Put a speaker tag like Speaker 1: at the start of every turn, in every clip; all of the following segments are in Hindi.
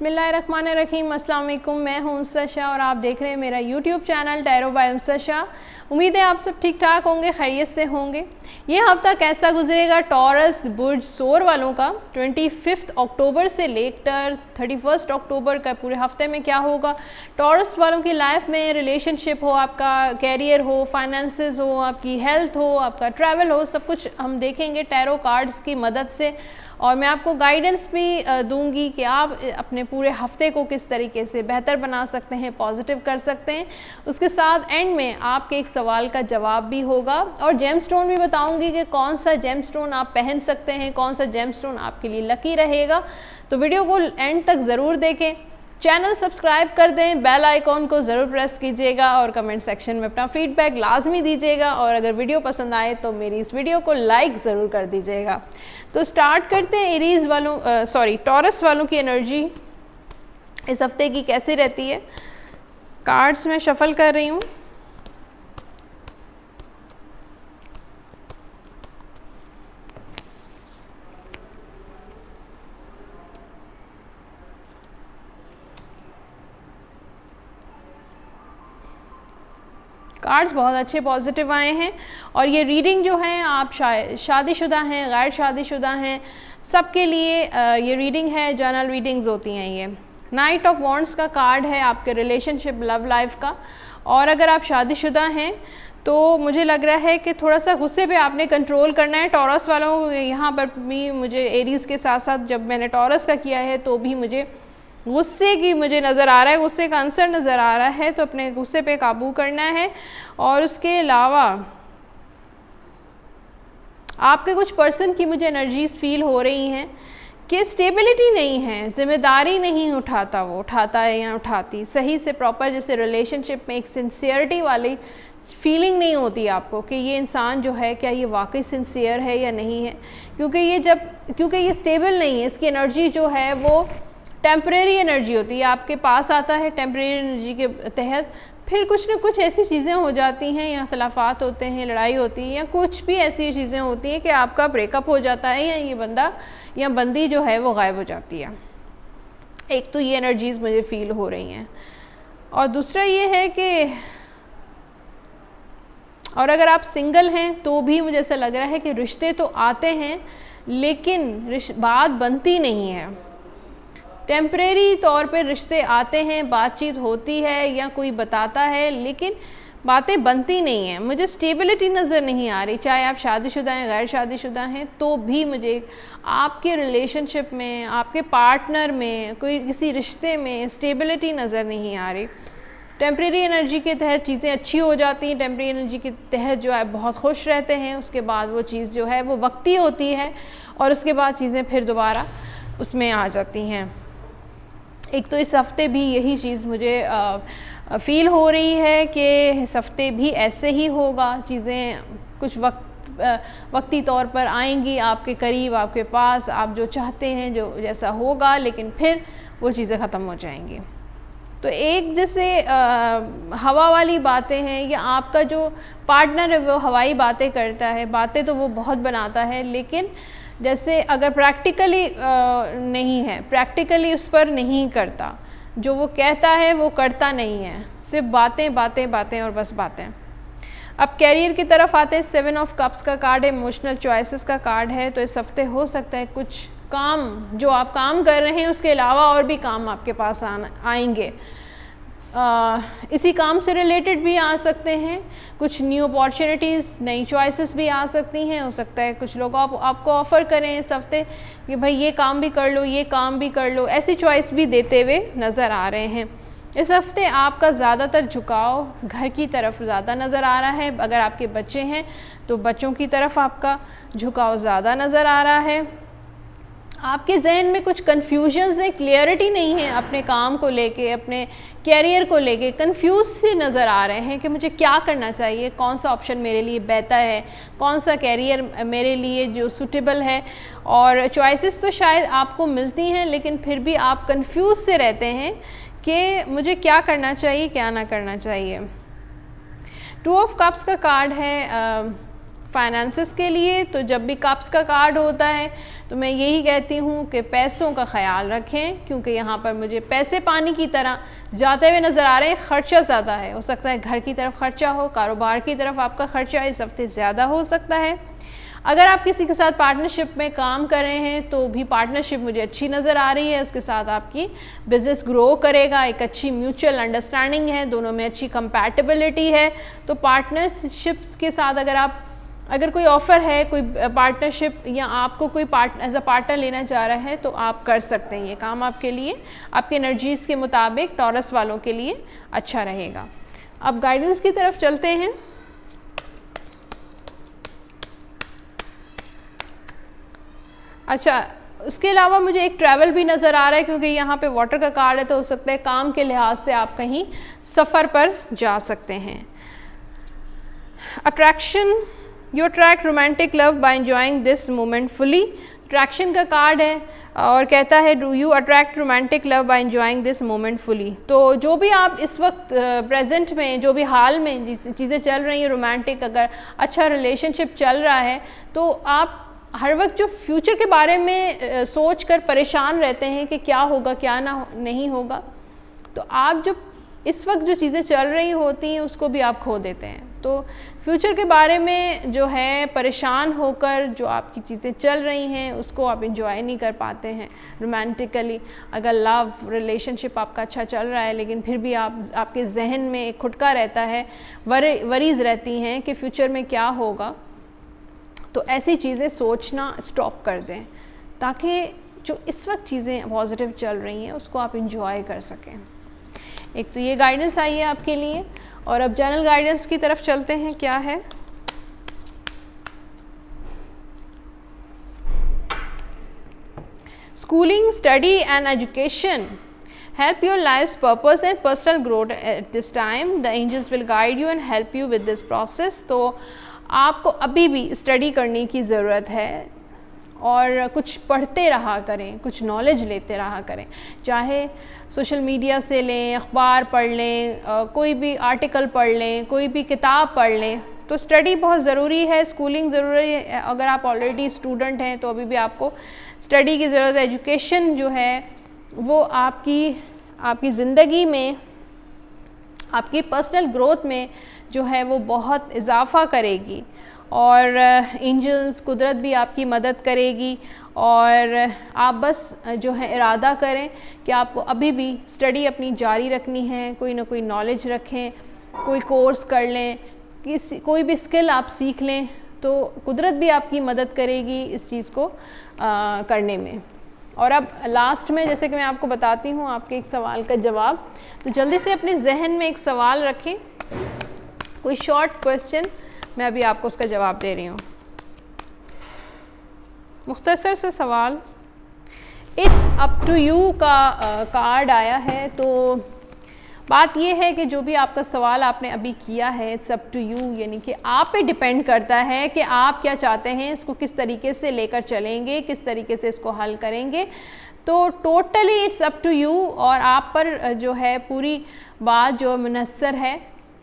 Speaker 1: बिस्मिल्लाहिर्रहमानिर्रहीम। अस्सलाम वालेकुम। मैं हूं उमसर शाह और आप देख रहे हैं मेरा YouTube channel tarot by Umsar Shah. उम्मीद है आप सब ठीक ठाक होंगे, खैरियत से होंगे। ये हफ़्ता कैसा गुजरेगा टॉरस बुर्ज सोर वालों का 25 अक्टूबर से लेकर 31 अक्टूबर का पूरे हफ्ते में क्या होगा। टॉरस वालों की लाइफ में रिलेशनशिप हो, आपका कैरियर हो, फाइनेंसेस हो, आपकी हेल्थ हो, आपका ट्रैवल हो, सब कुछ हम देखेंगे टैरो कार्ड्स की मदद से। और मैं आपको गाइडेंस भी दूंगी कि आप अपने पूरे हफ्ते को किस तरीके से बेहतर बना सकते हैं, पॉजिटिव कर सकते हैं। उसके साथ एंड में आपके एक सवाल का जवाब भी होगा और जेमस्टोन भी बताऊंगी कि कौन सा जेमस्टोन आप पहन सकते हैं, कौन सा जेमस्टोन आपके लिए लकी रहेगा। तो वीडियो को एंड तक ज़रूर देखें, चैनल सब्सक्राइब कर दें, बेल आइकॉन को ज़रूर प्रेस कीजिएगा और कमेंट सेक्शन में अपना फीडबैक लाजमी दीजिएगा। और अगर वीडियो पसंद आए तो मेरी इस वीडियो को लाइक ज़रूर कर दीजिएगा। तो स्टार्ट करते हैं एरीज वालों टॉरस वालों की एनर्जी इस हफ्ते की कैसी रहती है। कार्ड्स मैं शफल कर रही हूँ। कार्ड्स बहुत अच्छे पॉजिटिव आए हैं और ये रीडिंग जो है आप शादीशुदा हैं, गैर शादीशुदा हैं, सबके लिए ये रीडिंग है। जर्नल रीडिंग्स होती हैं। ये नाइट ऑफ वॉन्ड्स का कार्ड है आपके रिलेशनशिप लव लाइफ का। और अगर आप शादीशुदा हैं तो मुझे लग रहा है कि थोड़ा सा गुस्से पे आपने कंट्रोल करना है। टॉरस वालों को यहाँ पर भी मुझे एरीज के साथ साथ जब मैंने टॉरस का किया है तो भी मुझे गुस्से की मुझे नज़र आ रहा है, गुस्से का आंसर नज़र आ रहा है। तो अपने गुस्से पे काबू करना है। और उसके अलावा आपके कुछ पर्सन की मुझे एनर्जीज फील हो रही हैं कि स्टेबिलिटी नहीं है, जिम्मेदारी नहीं उठाता, वो उठाता है या उठाती सही से प्रॉपर। जैसे रिलेशनशिप में एक सिंसियरिटी वाली फीलिंग नहीं होती आपको कि ये इंसान जो है क्या ये वाकई सिंसियर है या नहीं है, क्योंकि ये स्टेबल नहीं है। इसकी एनर्जी जो है वो टेम्परेरी एनर्जी होती है, आपके पास आता है टेम्परेरी एनर्जी के तहत, फिर कुछ ना कुछ ऐसी चीज़ें हो जाती हैं या इख्तलाफात होते हैं, लड़ाई होती है या कुछ भी ऐसी चीज़ें होती हैं कि आपका ब्रेकअप हो जाता है या ये बंदा या बंदी जो है वो गायब हो जाती है। एक तो ये एनर्जीज़ मुझे फील हो रही हैं और दूसरा ये है कि और अगर आप सिंगल हैं तो भी मुझे ऐसा लग रहा है कि रिश्ते तो आते हैं लेकिन बात बनती नहीं है। टेम्परेरी तौर पे रिश्ते आते हैं, बातचीत होती है या कोई बताता है लेकिन बातें बनती नहीं हैं। मुझे स्टेबिलिटी नज़र नहीं आ रही, चाहे आप शादीशुदा हैं, गैर शादीशुदा हैं, तो भी मुझे आपके रिलेशनशिप में, आपके पार्टनर में, कोई किसी रिश्ते में स्टेबिलिटी नज़र नहीं आ रही। टेम्परेरी एनर्जी के तहत चीज़ें अच्छी हो जाती हैं, टेम्परेरी एनर्जी के तहत जो है बहुत खुश रहते हैं, उसके बाद वो चीज़ जो है वो वक्ती होती है और उसके बाद चीज़ें फिर दोबारा उसमें आ जाती हैं। एक तो इस हफ्ते भी यही चीज़ मुझे फ़ील हो रही है कि इस हफ्ते भी ऐसे ही होगा। चीज़ें कुछ वक्ती तौर पर आएंगी आपके करीब, आपके पास, आप जो चाहते हैं जो जैसा होगा, लेकिन फिर वो चीज़ें ख़त्म हो जाएंगी। तो एक जैसे हवा वाली बातें हैं या आपका जो पार्टनर है वो हवाई बातें करता है, बातें तो वो बहुत बनाता है लेकिन जैसे अगर प्रैक्टिकली नहीं है, प्रैक्टिकली उस पर नहीं करता, जो वो कहता है वो करता नहीं है, सिर्फ बातें बातें बातें और बस बातें। अब कैरियर की तरफ आते हैं। 7 ऑफ कप्स का कार्ड है, इमोशनल चॉइसेस का कार्ड है। तो इस हफ्ते हो सकता है कुछ काम जो आप काम कर रहे हैं उसके अलावा और भी काम आपके पास आएंगे। इसी काम से रिलेटेड भी आ सकते हैं, कुछ न्यू अपॉर्चुनिटीज़, नई चॉइसेस भी आ सकती हैं। हो सकता है कुछ लोग आपको ऑफ़र करें इस हफ्ते कि भाई ये काम भी कर लो, ये काम भी कर लो, ऐसी चॉइस भी देते हुए नज़र आ रहे हैं। इस हफ्ते आपका ज़्यादातर झुकाव घर की तरफ ज़्यादा नज़र आ रहा है। अगर आपके बच्चे हैं तो बच्चों की तरफ आपका झुकाव ज़्यादा नज़र आ रहा है। आपके जहन में कुछ कन्फ्यूजन्स हैं, क्लियरिटी नहीं है अपने काम को लेके, अपने कैरियर को लेके कंफ्यूज से नज़र आ रहे हैं कि मुझे क्या करना चाहिए, कौन सा ऑप्शन मेरे लिए बेहतर है, कौन सा कैरियर मेरे लिए जो सूटेबल है। और चॉइसेस तो शायद आपको मिलती हैं लेकिन फिर भी आप कंफ्यूज से रहते हैं कि मुझे क्या करना चाहिए, क्या ना करना चाहिए। 2 ऑफ कप्स का कार्ड है, फाइनेंसेस के लिए तो जब भी कप्स का कार्ड होता है तो मैं यही कहती हूँ कि पैसों का ख्याल रखें, क्योंकि यहाँ पर मुझे पैसे पानी की तरह जाते हुए नज़र आ रहे हैं। ख़र्चा ज़्यादा है, हो सकता है घर की तरफ ख़र्चा हो, कारोबार की तरफ आपका ख़र्चा इस हफ्ते ज़्यादा हो सकता है। अगर आप किसी के साथ पार्टनरशिप में काम कर रहे हैं तो भी पार्टनरशिप मुझे अच्छी नज़र आ रही है, उसके साथ आपकी बिज़नेस ग्रो करेगा, एक अच्छी म्यूचुअल अंडरस्टैंडिंग है, दोनों में अच्छी कंपैटिबिलिटी है। तो पार्टनरशिप्स के साथ अगर कोई ऑफ़र है, कोई पार्टनरशिप या आपको कोई एज अ पार्टनर लेना चाह रहा है तो आप कर सकते हैं। ये काम आपके लिए आपके एनर्जीज़ के मुताबिक टॉरस वालों के लिए अच्छा रहेगा। अब गाइडेंस की तरफ चलते हैं। अच्छा, उसके अलावा मुझे एक ट्रैवल भी नज़र आ रहा है, क्योंकि यहाँ पे वाटर का कार्ड है तो हो सकता है काम के लिहाज से आप कहीं सफ़र पर जा सकते हैं। Attraction, you attract romantic love by enjoying this moment fully. Attraction का कार्ड है और कहता है do you attract romantic love by enjoying this moment fully. तो जो भी आप इस वक्त प्रेजेंट में, जो भी हाल में चीज़ें चल रही हैं रोमांटिक, अगर अच्छा रिलेशनशिप चल रहा है तो आप हर वक्त जो फ्यूचर के बारे में सोच कर परेशान रहते हैं कि क्या होगा क्या नहीं होगा, तो आप जो इस वक्त जो चीज़ें चल रही होती हैं उसको भी आप खो देते हैं। तो फ्यूचर के बारे में जो है परेशान होकर जो आपकी चीज़ें चल रही हैं उसको आप इंजॉय नहीं कर पाते हैं रोमांटिकली। अगर लव रिलेशनशिप आपका अच्छा चल रहा है लेकिन फिर भी आपके जहन में एक खुटका रहता है, वरीज़ रहती हैं कि फ्यूचर में क्या होगा, तो ऐसी चीज़ें सोचना स्टॉप कर दें ताकि जो इस वक्त चीज़ें पॉजिटिव चल रही हैं उसको आप इंजॉय कर सकें। एक तो ये गाइडेंस आई है आपके लिए, और अब जनरल गाइडेंस की तरफ चलते हैं। क्या है? Schooling, study and education help your life's purpose and personal growth at this time. The angels will guide you and help you with this process. तो आपको अभी भी स्टडी करने की ज़रूरत है और कुछ पढ़ते रहा करें, कुछ नॉलेज लेते रहा करें, चाहे सोशल मीडिया से लें, अखबार पढ़ लें, कोई भी आर्टिकल पढ़ लें, कोई भी किताब पढ़ लें। तो स्टडी बहुत ज़रूरी है, स्कूलिंग ज़रूरी है। अगर आप ऑलरेडी स्टूडेंट हैं तो अभी भी आपको स्टडी की ज़रूरत है। एजुकेशन जो है वो आपकी ज़िंदगी में, आपकी पर्सनल ग्रोथ में जो है वो बहुत इजाफ़ा करेगी, और एंजल्स, कुदरत भी आपकी मदद करेगी। और आप बस जो है इरादा करें कि आपको अभी भी स्टडी अपनी जारी रखनी है, कोई ना कोई नॉलेज रखें, कोई कोर्स कर लें, कोई भी स्किल आप सीख लें, तो कुदरत भी आपकी मदद करेगी इस चीज़ को करने में। और अब लास्ट में जैसे कि मैं आपको बताती हूँ आपके एक सवाल का जवाब, तो जल्दी से अपने जहन में एक सवाल रखें, कोई शॉर्ट क्वेश्चन, मैं अभी आपको उसका जवाब दे रही हूँ। मुख्तसर से सवाल, इट्स अप टू यू का कार्ड आया है। तो बात यह है कि जो भी आपका सवाल आपने अभी किया है, इट्स अप टू यू, यानी कि आप पे डिपेंड करता है कि आप क्या चाहते हैं, इसको किस तरीके से लेकर चलेंगे, किस तरीके से इसको हल करेंगे। तो totally it's up to you, और आप पर जो है पूरी बात जो मुनस्सर है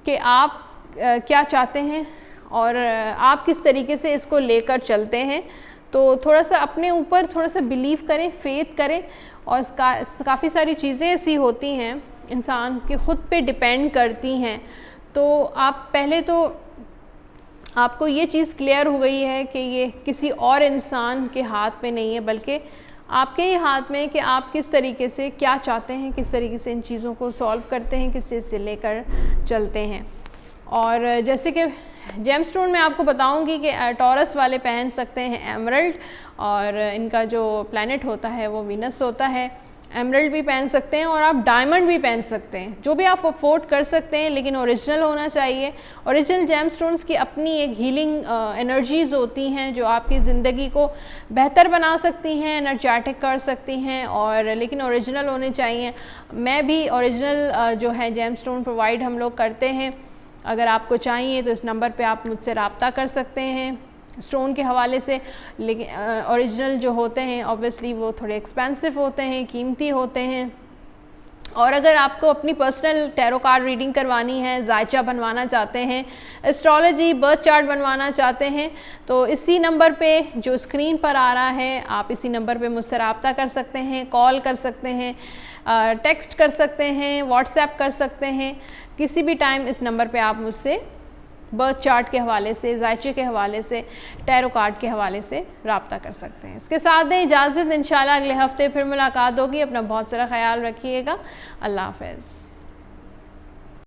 Speaker 1: कि आप क्या चाहते हैं और आप किस तरीके से इसको लेकर चलते हैं। तो थोड़ा सा अपने ऊपर थोड़ा सा बिलीव करें, फेथ करें, और काफ़ी सारी चीज़ें ऐसी होती हैं इंसान के ख़ुद पे डिपेंड करती हैं। तो आप पहले तो आपको ये चीज़ क्लियर हो गई है कि ये किसी और इंसान के हाथ में नहीं है, बल्कि आपके ही हाथ में कि आप किस तरीके से क्या चाहते हैं, किस तरीके से इन चीज़ों को सॉल्व करते हैं, किस चीज़ से लेकर चलते हैं। और जैसे कि जेमस्टोन मैं आपको बताऊंगी कि टॉरस वाले पहन सकते हैं एमरल्ड, और इनका जो प्लैनेट होता है वो वीनस होता है। एमरल्ड भी पहन सकते हैं और आप डायमंड भी पहन सकते हैं, जो भी आप अफोर्ड कर सकते हैं, लेकिन ओरिजिनल होना चाहिए। ओरिजिनल जेमस्टोन्स की अपनी एक हीलिंग एनर्जीज़ होती हैं जो आपकी ज़िंदगी को बेहतर बना सकती हैं, एनर्जेटिक कर सकती हैं, और लेकिन ओरिजिनल होने चाहिए। मैं भी ओरिजिनल जो है जेमस्टोन प्रोवाइड हम लोग करते हैं। अगर आपको चाहिए तो इस नंबर पे आप मुझसे रब्ता कर सकते हैं स्टोन के हवाले से। लेकिन ओरिजिनल जो होते हैं ऑब्वियसली वो थोड़े एक्सपेंसिव होते हैं, कीमती होते हैं, और अगर आपको अपनी पर्सनल टैरो कार्ड रीडिंग करवानी है, जायचा बनवाना चाहते हैं, एस्ट्रोलॉजी बर्थ चार्ट बनवाना चाहते हैं, तो इसी नंबर पे जो स्क्रीन पर आ रहा है आप इसी नंबर पे मुझसे रब्ता कर सकते हैं, कॉल कर सकते हैं, टेक्स्ट कर सकते हैं, व्हाट्सएप कर सकते हैं। किसी भी टाइम इस नंबर पे आप मुझसे बर्थ चार्ट के हवाले से, जायचे के हवाले से, टैरो कार्ड के हवाले से रब्ता कर सकते हैं। इसके साथ दें इजाज़त, इंशाल्लाह अगले हफ्ते फिर मुलाकात होगी। अपना बहुत सारा ख्याल रखिएगा। अल्लाह हाफ़िज़।